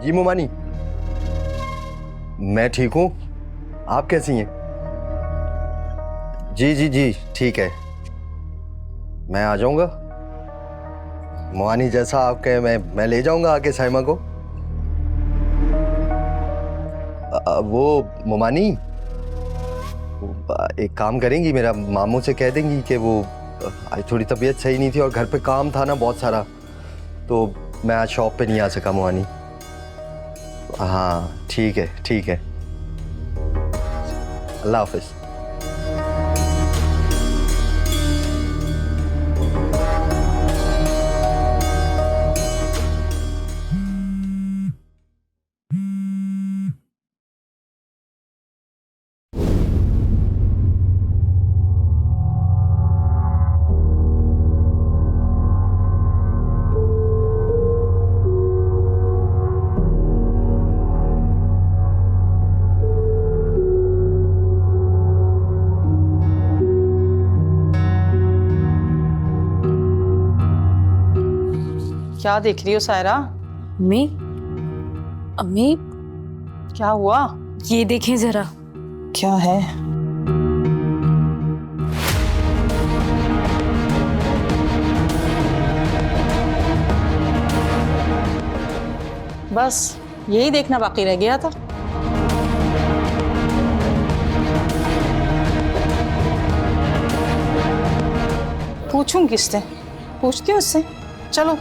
जी मोमानी, मैं ठीक हूँ। आप कैसी हैं? जी जी जी ठीक है, मैं आ जाऊंगा। मोमानी जैसा आप कहे मैं ले जाऊंगा आके साइमा को। वो मोमानी, एक काम करेंगी, मेरा मामू से कह देंगी कि वो आज थोड़ी तबीयत सही नहीं थी और घर पे काम था ना बहुत सारा, तो मैं आज शॉप पे नहीं आ सका मोमानी। हाँ ठीक है ठीक है, अल्लाह हाफिज। क्या देख रही हो सायरा? अम्मी, अम्मी क्या हुआ? ये देखें जरा। क्या है? बस यही देखना बाकी रह गया था। पूछूं किससे? पूछती हूँ उससे। चलो।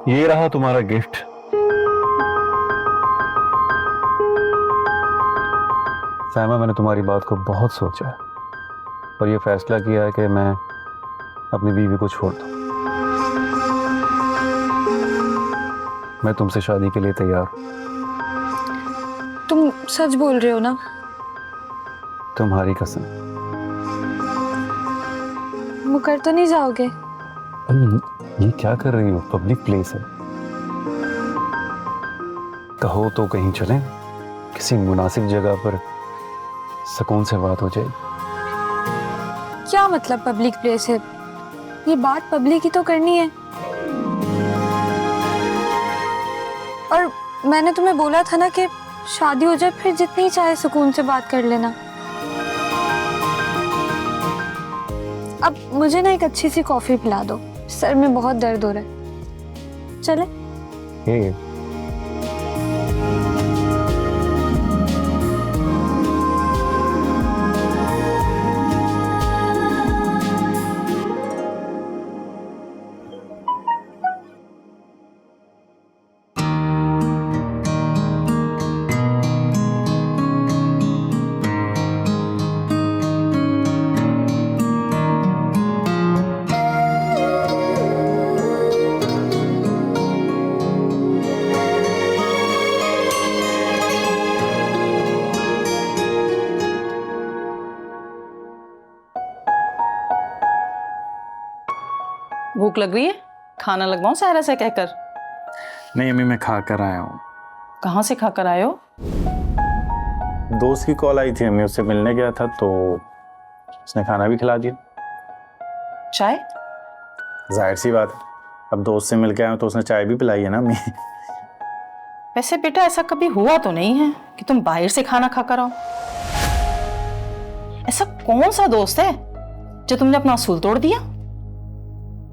ये रहा तुम्हारा गिफ्ट। साइमा, मैंने तुम्हारी बात को बहुत सोचा है और ये फैसला किया है कि मैं अपनी बीवी को छोड़ दूं। मैं तुमसे शादी के लिए तैयार हूं। तुम सच बोल रहे हो ना? तुम्हारी कसम। मुकर तो नहीं जाओगे? ये क्या कर रही हो? पब्लिक प्लेस है। कहो तो कहीं चलें, किसी मुनासिब जगह पर सुकून से बात हो जाए। क्या मतलब पब्लिक प्लेस है? ये बात पब्लिक ही तो करनी है। और मैंने तुम्हें बोला था ना कि शादी हो जाए फिर जितनी चाहे सुकून से बात कर लेना। अब मुझे ना एक अच्छी सी कॉफी पिला दो, सर में बहुत दर्द हो रहा है। चले? भूख लग रही है? खाना लगवाऊं सायरा से कहकर? नहीं अम्मी, मैं खा कर आया हूँ। कहाँ से खाकर आए हो? दोस्त की कॉल आई थी अम्मी, उससे मिलने गया था तो उसने खाना भी खिला दिया। चाय? जाहिर सी बात है, अब दोस्त से मिल के आया हूँ तो उसने चाय भी पिलाई है ना अम्मी। वैसे बेटा ऐसा कभी हुआ तो नहीं है कि तुम बाहर से खाना खाकर आओ। ऐसा कौन सा दोस्त है जो तुमने अपना असूल तोड़ दिया?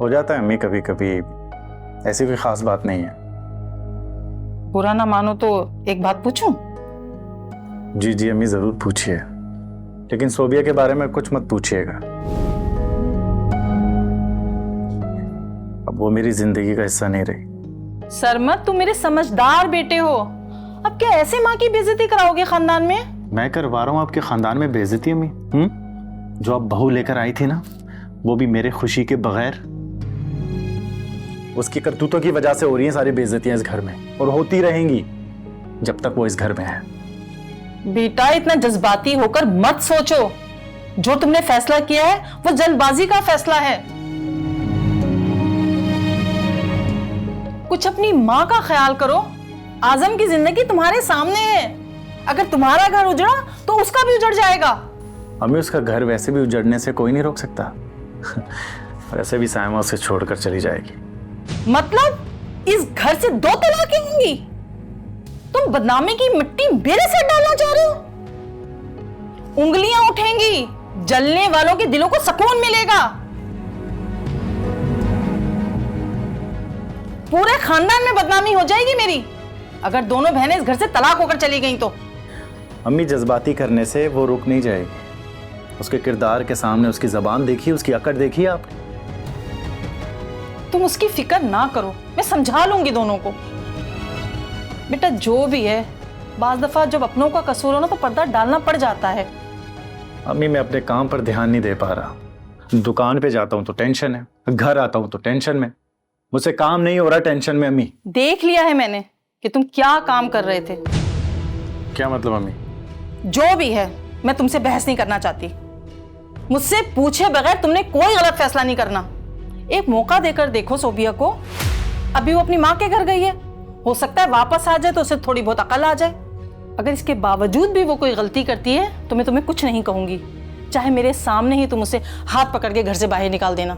हो जाता है अम्मी कभी कभी, ऐसी कोई खास बात नहीं है। बुरा ना मानो तो एक बात पूछूं? जी जी अम्मी जरूर पूछिए, लेकिन सोबिया के बारे में कुछ मत पूछिएगा। अब वो मेरी जिंदगी का हिस्सा नहीं रही। सरमत, तुम मेरे समझदार बेटे हो। अब क्या ऐसे माँ की बेइज्जती कराओगे खानदान में? मैं करवा रहा हूँ आपके खानदान में बेइज्जती अम्मी? जो आप बहू लेकर आई थी ना, वो भी मेरे खुशी के बगैर। उसकी करतूतों की वजह से हो रही हैं सारी बेइज्जतियां इस घर में, और होती रहेंगी जब तक वो इस घर में है। बेटा इतना जज्बाती होकर मत सोचो। जो तुमने फैसला किया है वो जल्दबाजी का फैसला है। कुछ अपनी माँ का ख्याल करो। आजम की जिंदगी तुम्हारे सामने है। अगर तुम्हारा घर उजड़ा तो उसका भी उजड़ जाएगा। हमें उसका घर वैसे भी उजड़ने से कोई नहीं रोक सकता। वैसे भी साइमा उसे छोड़कर चली जाएगी। मतलब इस घर से 2 तलाकें होंगी? तुम बदनामी की मिट्टी मेरे से डालना चाह रहे हो? उंगलियां उठेंगी, जलने वालों के दिलों को सुकून मिलेगा। पूरे खानदान में बदनामी हो जाएगी मेरी अगर दोनों बहनें इस घर से तलाक होकर चली गईं तो। अम्मी, जज्बाती करने से वो रुक नहीं जाएगी। उसके किरदार के सामने उसकी जबान देखिए, उसकी अकड़ देखिए आपने। तुम उसकी फिक्र ना करो, मैं समझा लूंगी दोनों को। बेटा जो भी है, बाज दफा जब अपनों का कसूर हो ना तो पर्दा डालना पड़ जाता है। अम्मी, मैं अपने काम पर ध्यान नहीं दे पा रहा। दुकान पे जाता हूँ तो टेंशन है, घर आता हूँ तो टेंशन में, मुझसे काम नहीं हो रहा, टेंशन में। अम्मी, देख लिया है मैंने कि तुम क्या काम कर रहे थे। क्या मतलब अम्मी? जो भी है, मैं तुमसे बहस नहीं करना चाहती। मुझसे पूछे बगैर तुमने कोई गलत फैसला नहीं करना। एक मौका देकर देखो सोबिया को। अभी वो अपनी माँ के घर गई है, हो सकता है वापस आ जाए तो उसे थोड़ी बहुत अकल आ जाए। अगर इसके बावजूद भी वो कोई गलती करती है तो मैं तुम्हें कुछ नहीं कहूंगी, चाहे मेरे सामने ही तुम उसे हाथ पकड़ के घर से बाहर निकाल देना।